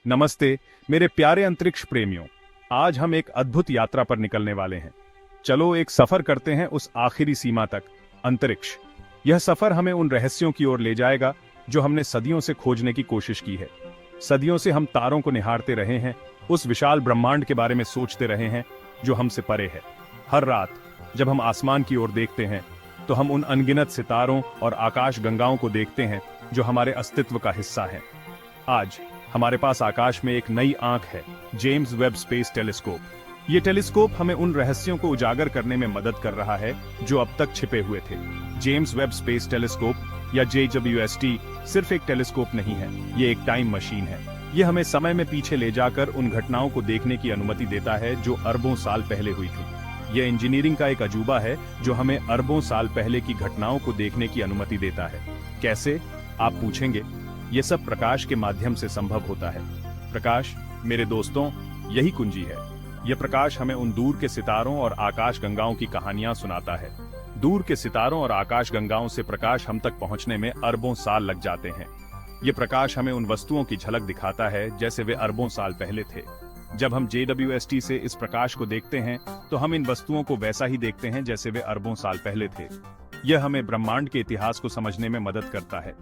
नमस्ते मेरे प्यारे अंतरिक्ष प्रेमियों। आज हम एक अद्भुत यात्रा पर निकलने वाले हैं। चलो एक सफर करते हैं उस आखिरी सीमा तक, अंतरिक्ष। यह सफर हमें उन रहस्यों की ओर ले जाएगा जो हमने सदियों से खोजने की कोशिश की है। सदियों से हम तारों को निहारते रहे हैं, उस विशाल ब्रह्मांड के बारे में सोचते रहे हैं जो हमसे परे है। हर रात जब हम आसमान की ओर देखते हैं तो हम उन अनगिनत सितारों और आकाश गंगाओं को देखते हैं जो हमारे अस्तित्व का हिस्सा है। आज हमारे पास आकाश में एक नई आंख है, जेम्स वेब स्पेस टेलीस्कोप। ये टेलीस्कोप हमें उन रहस्यों को उजागर करने में मदद कर रहा है जो अब तक छिपे हुए थे। जेम्स वेब स्पेस टेलीस्कोप या JWST सिर्फ एक टेलीस्कोप नहीं है, ये एक टाइम मशीन है। ये हमें समय में पीछे ले जाकर उन घटनाओं को देखने की अनुमति देता है जो अरबों साल पहले हुई थी। यह इंजीनियरिंग का एक अजूबा है जो हमें अरबों साल पहले की घटनाओं को देखने की अनुमति देता है। कैसे, आप पूछेंगे? ये सब प्रकाश के माध्यम से संभव होता है। प्रकाश, मेरे दोस्तों, यही कुंजी है। यह प्रकाश हमें उन दूर के सितारों और आकाश गंगाओं की कहानियां सुनाता है। दूर के सितारों और आकाश गंगाओं से प्रकाश हम तक पहुंचने में अरबों साल लग जाते हैं। यह प्रकाश हमें उन वस्तुओं की झलक दिखाता है जैसे वे अरबों साल पहले थे। जब हम JWST से इस प्रकाश को देखते हैं तो हम इन वस्तुओं को वैसा ही देखते हैं जैसे वे अरबों साल पहले थे। यह हमें ब्रह्मांड के इतिहास को समझने में मदद करता है।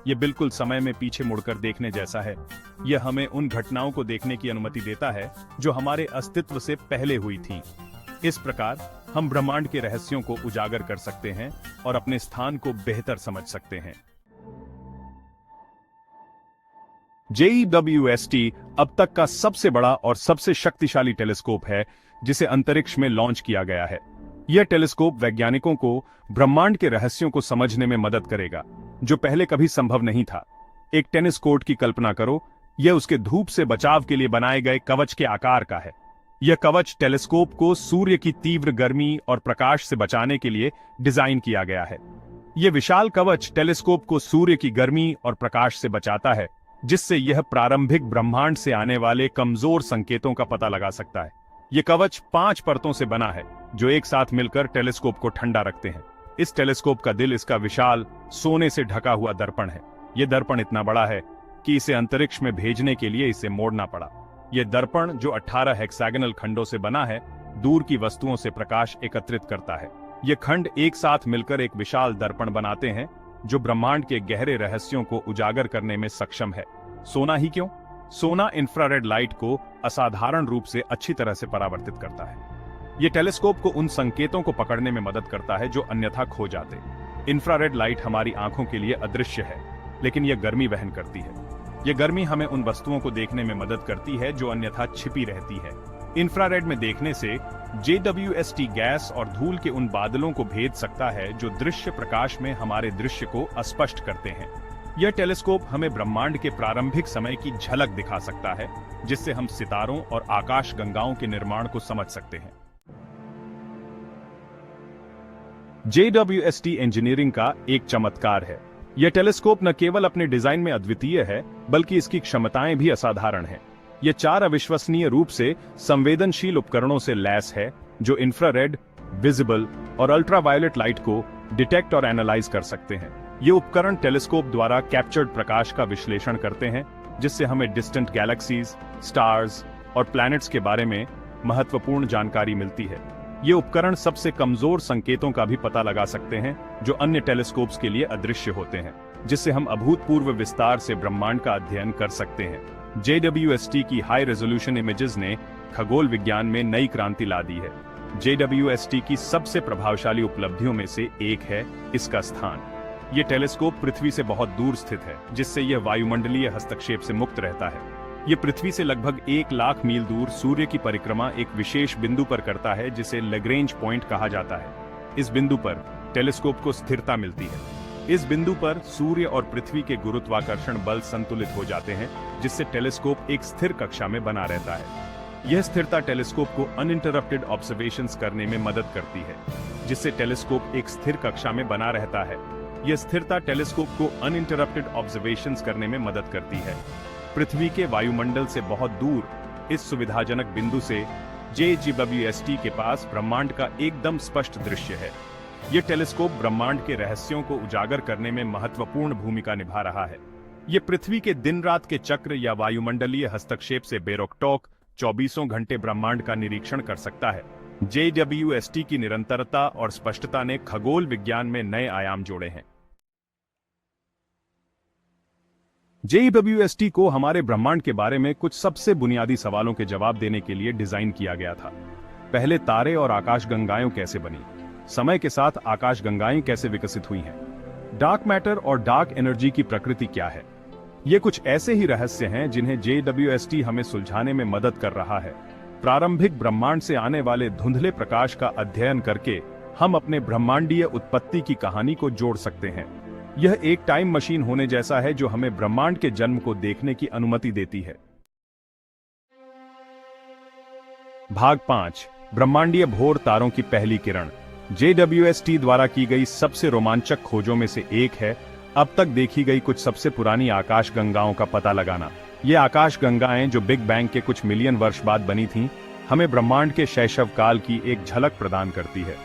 यह बिल्कुल समय में पीछे मुड़कर देखने जैसा है। यह हमें उन घटनाओं को देखने की अनुमति देता है जो हमारे अस्तित्व से पहले हुई थीं। इस प्रकार हम ब्रह्मांड के रहस्यों को उजागर कर सकते हैं और अपने स्थान को बेहतर समझ सकते हैं। JWST अब तक का सबसे बड़ा और सबसे शक्तिशाली टेलीस्कोप है जिसे अंतरिक्ष में लॉन्च किया गया है। यह टेलीस्कोप वैज्ञानिकों को ब्रह्मांड के रहस्यों को समझने में मदद करेगा जो पहले कभी संभव नहीं था। एक टेनिस कोर्ट की कल्पना करो, यह उसके धूप से बचाव के लिए बनाए गए कवच के आकार का है। यह कवच टेलीस्कोप को सूर्य की तीव्र गर्मी और प्रकाश से बचाने के लिए डिजाइन किया गया है। यह विशाल कवच टेलीस्कोप को सूर्य की गर्मी और प्रकाश से बचाता है, जिससे यह प्रारंभिक ब्रह्मांड से आने वाले कमजोर संकेतों का पता लगा सकता है। यह कवच 5 परतों से बना है जो एक साथ मिलकर टेलीस्कोप को ठंडा रखते हैं। इस टेलीस्कोप का दिल इसका विशाल सोने से ढका हुआ दर्पण है। यह दर्पण इतना बड़ा है कि इसे अंतरिक्ष में भेजने के लिए इसे मोड़ना पड़ा। यह दर्पण जो 18 हेक्सागोनल खंडों से बना है, दूर की वस्तुओं से प्रकाश एकत्रित करता है। ये खंड एक साथ मिलकर एक विशाल दर्पण बनाते हैं जो ब्रह्मांड के गहरे रहस्यों को उजागर करने में सक्षम है। सोना ही क्यों? सोना इंफ्रारेड लाइट को असाधारण रूप से अच्छी तरह से परावर्तित करता है। यह टेलीस्कोप को उन संकेतों को पकड़ने में मदद करता है जो अन्यथा खो जाते। इंफ्रारेड लाइट हमारी आंखों के लिए अदृश्य है, लेकिन यह गर्मी वहन करती है। यह गर्मी हमें उन वस्तुओं को देखने में मदद करती है जो अन्यथा छिपी रहती है। इंफ्रारेड में देखने से JWST गैस और धूल के उन बादलों को भेद सकता है जो दृश्य प्रकाश में हमारे दृश्य को अस्पष्ट करते हैं। यह टेलीस्कोप हमें ब्रह्मांड के प्रारंभिक समय की झलक दिखा सकता है, जिससे हम सितारों और आकाश गंगाओं के निर्माण को समझ सकते हैं। JWST इंजीनियरिंग का एक चमत्कार है। यह टेलीस्कोप न केवल अपने डिजाइन में अद्वितीय है, बल्कि इसकी क्षमताएं भी असाधारण हैं। यह 4 अविश्वसनीय रूप से संवेदनशील उपकरणों से लैस है जो इंफ्रारेड, विजिबल और अल्ट्रावायलेट लाइट को डिटेक्ट और एनालाइज कर सकते हैं। ये उपकरण टेलीस्कोप द्वारा कैप्चर्ड प्रकाश का विश्लेषण करते हैं, जिससे हमें डिस्टेंट गैलेक्सीज, स्टार्स और प्लैनेट्स के बारे में महत्वपूर्ण जानकारी मिलती है। ये उपकरण सबसे कमजोर संकेतों का भी पता लगा सकते हैं जो अन्य टेलीस्कोप्स के लिए अदृश्य होते हैं, जिससे हम अभूतपूर्व विस्तार से ब्रह्मांड का अध्ययन कर सकते हैं। JWST की हाई रेजोल्यूशन इमेजेस ने खगोल विज्ञान में नई क्रांति ला दी है। JWST की सबसे प्रभावशाली उपलब्धियों में से एक है इसका स्थान। ये टेलीस्कोप पृथ्वी से बहुत दूर स्थित है, जिससे यह वायुमंडलीय हस्तक्षेप से मुक्त रहता है। ये पृथ्वी से लगभग 1 लाख मील दूर सूर्य की परिक्रमा एक विशेष बिंदु पर करता है जिसे लैग्रेंज पॉइंट कहा जाता है। इस बिंदु पर टेलीस्कोप को स्थिरता मिलती है। इस बिंदु पर सूर्य और पृथ्वी के गुरुत्वाकर्षण बल संतुलित हो जाते हैं, जिससे टेलीस्कोप एक स्थिर कक्षा में बना रहता है। यह स्थिरता टेलीस्कोप को अनइंटरप्टेड ऑब्जर्वेशंस करने में मदद करती है, जिससे टेलीस्कोप एक स्थिर कक्षा में बना रहता है। यह स्थिरता टेलीस्कोप को अनइंटरप्टेड ऑब्जर्वेशंस करने में मदद करती है। पृथ्वी के वायुमंडल से बहुत दूर इस सुविधाजनक बिंदु से JWST के पास ब्रह्मांड का एकदम स्पष्ट दृश्य है। यह टेलीस्कोप ब्रह्मांड के रहस्यों को उजागर करने में महत्वपूर्ण भूमिका निभा रहा है। ये पृथ्वी के दिन रात के चक्र या वायुमंडलीय हस्तक्षेप से बेरोकटोक 24 घंटे ब्रह्मांड का निरीक्षण कर सकता है। JWST की निरंतरता और स्पष्टता ने खगोल विज्ञान में नए आयाम जोड़े हैं। JWST को हमारे ब्रह्मांड के बारे में कुछ सबसे बुनियादी सवालों के जवाब देने के लिए डिजाइन किया गया था। पहले, तारे और आकाशगंगाएं कैसे बनी? समय के साथ आकाशगंगाएं कैसे विकसित हुई हैं? डार्क मैटर और डार्क एनर्जी की प्रकृति क्या है? ये कुछ ऐसे ही रहस्य हैं जिन्हें JWST हमें सुलझाने में मदद कर रहा है। प्रारंभिक ब्रह्मांड से आने वाले धुंधले प्रकाश का अध्ययन करके हम अपने ब्रह्मांडीय उत्पत्ति की कहानी को जोड़ सकते हैं। यह एक टाइम मशीन होने जैसा है जो हमें ब्रह्मांड के जन्म को देखने की अनुमति देती है। भाग 5, ब्रह्मांडीय भोर तारों की पहली किरण। JWST द्वारा की गई सबसे रोमांचक खोजों में से एक है अब तक देखी गई कुछ सबसे पुरानी आकाशगंगाओं का पता लगाना। ये आकाशगंगाएं जो बिग बैंग के कुछ मिलियन वर्ष बाद बनी थीं, हमें ब्रह्मांड के शैशव काल की एक झलक प्रदान करती है।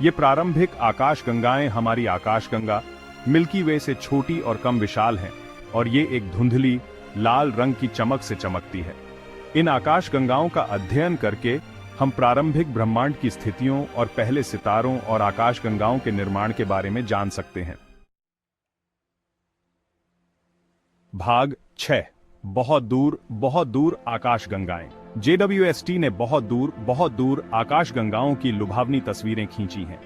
ये प्रारंभिक आकाशगंगाएं हमारी आकाशगंगा मिल्की वे से छोटी और कम विशाल हैं और ये एक धुंधली लाल रंग की चमक से चमकती है। इन आकाशगंगाओं का अध्ययन करके हम प्रारंभिक ब्रह्मांड की स्थितियों और पहले सितारों और आकाशगंगाओं के निर्माण के बारे में जान सकते हैं। भाग 6, बहुत दूर आकाशगंगाएं। JWST ने बहुत दूर आकाशगंगाओं की लुभावनी तस्वीरें खींची हैं।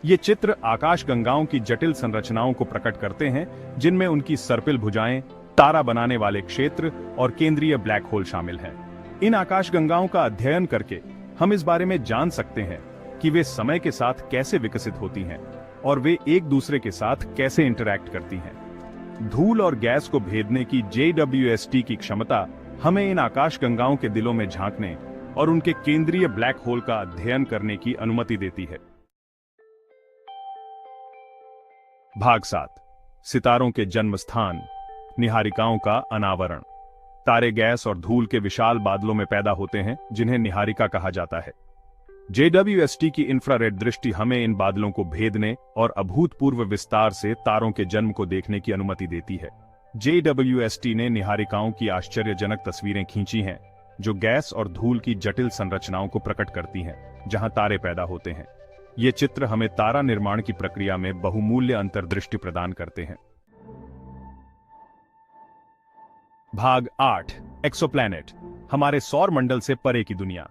ये चित्र आकाशगंगाओं की जटिल संरचनाओं को प्रकट करते हैं, जिनमें उनकी सर्पिल भुजाएं, तारा बनाने वाले क्षेत्र और केंद्रीय ब्लैक होल शामिल हैं। इन आकाशगंगाओं का अध्ययन करके हम इस बारे में जान सकते हैं कि वे समय के साथ कैसे विकसित होती हैं और वे एक दूसरे के साथ कैसे इंटरैक्ट करती हैं। धूल और गैस को भेदने की JWST की क्षमता हमें इन आकाशगंगाओं के दिलों में झांकने और उनके केंद्रीय ब्लैक होल का अध्ययन करने की अनुमति देती है। भाग 7, सितारों के जन्म स्थान, निहारिकाओं का अनावरण। तारे गैस और धूल के विशाल बादलों में पैदा होते हैं, जिन्हें निहारिका कहा जाता है। JWST की इंफ्रारेड दृष्टि हमें इन बादलों को भेदने और अभूतपूर्व विस्तार से तारों के जन्म को देखने की अनुमति देती है। JWST ने निहारिकाओं की आश्चर्यजनक तस्वीरें खींची हैं, जो गैस और धूल की जटिल संरचनाओं को प्रकट करती हैं, जहां तारे पैदा होते हैं। ये चित्र हमें तारा निर्माण की प्रक्रिया में बहुमूल्य अंतर्दृष्टि प्रदान करते हैं। भाग 8, एक्सोप्लैनेट, हमारे सौर मंडल से परे की दुनिया।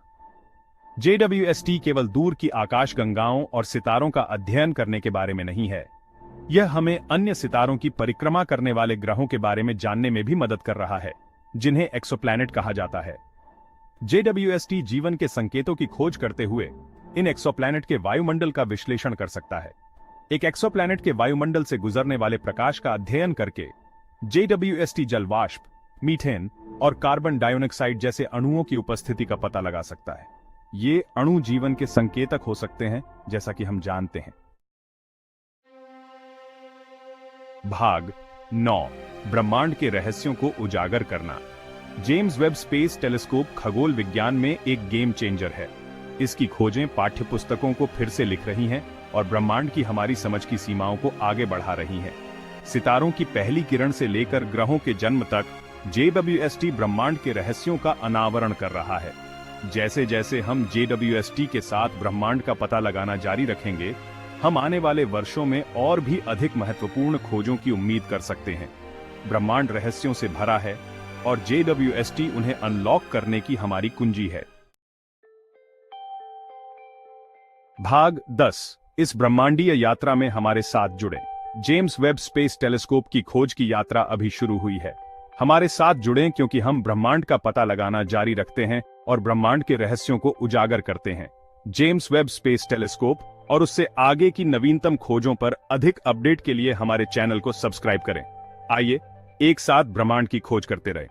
JWST केवल दूर की आकाशगंगाओं और सितारों का अध्ययन करने के बारे में नहीं है, यह हमें अन्य सितारों की परिक्रमा करने वाले ग्रहों के बारे में जानने में भी मदद कर रहा है, जिन्हें एक्सोप्लैनेट कहा जाता है। JWST जीवन के संकेतों की खोज करते हुए इन एक्सोप्लैनेट के वायुमंडल का विश्लेषण कर सकता है। एक एक्सोप्लैनेट के वायुमंडल से गुजरने वाले प्रकाश का अध्ययन करके JWST जलवाष्प, मीथेन और कार्बन डाइऑक्साइड जैसे अणुओं की उपस्थिति का पता लगा सकता है। ये अणु जीवन के संकेतक हो सकते हैं, जैसा कि हम जानते हैं। भाग 9, ब्रह्मांड के रहस्यों को उजागर करना। जेम्स वेब स्पेस टेलीस्कोप खगोल विज्ञान में एक गेम चेंजर है। इसकी खोजें पाठ्यपुस्तकों को फिर से लिख रही हैं और ब्रह्मांड की हमारी समझ की सीमाओं को आगे बढ़ा रही हैं। सितारों की पहली किरण से लेकर ग्रहों के जन्म तक JWST ब्रह्मांड के रहस्यों का अनावरण कर रहा है। जैसे जैसे हम JWST के साथ ब्रह्मांड का पता लगाना जारी रखेंगे, हम आने वाले वर्षों में और भी अधिक महत्वपूर्ण खोजों की उम्मीद कर सकते हैं। ब्रह्मांड रहस्यों से भरा है और JWST उन्हें अनलॉक करने की हमारी कुंजी है। भाग 10, इस ब्रह्मांडीय यात्रा में हमारे साथ जुड़े। जेम्स वेब स्पेस टेलीस्कोप की खोज की यात्रा अभी शुरू हुई है। हमारे साथ जुड़ें क्योंकि हम ब्रह्मांड का पता लगाना जारी रखते हैं और ब्रह्मांड के रहस्यों को उजागर करते हैं। जेम्स वेब स्पेस टेलीस्कोप और उससे आगे की नवीनतम खोजों पर अधिक अपडेट के लिए हमारे चैनल को सब्सक्राइब करें। आइए एक साथ ब्रह्मांड की खोज करते रहें।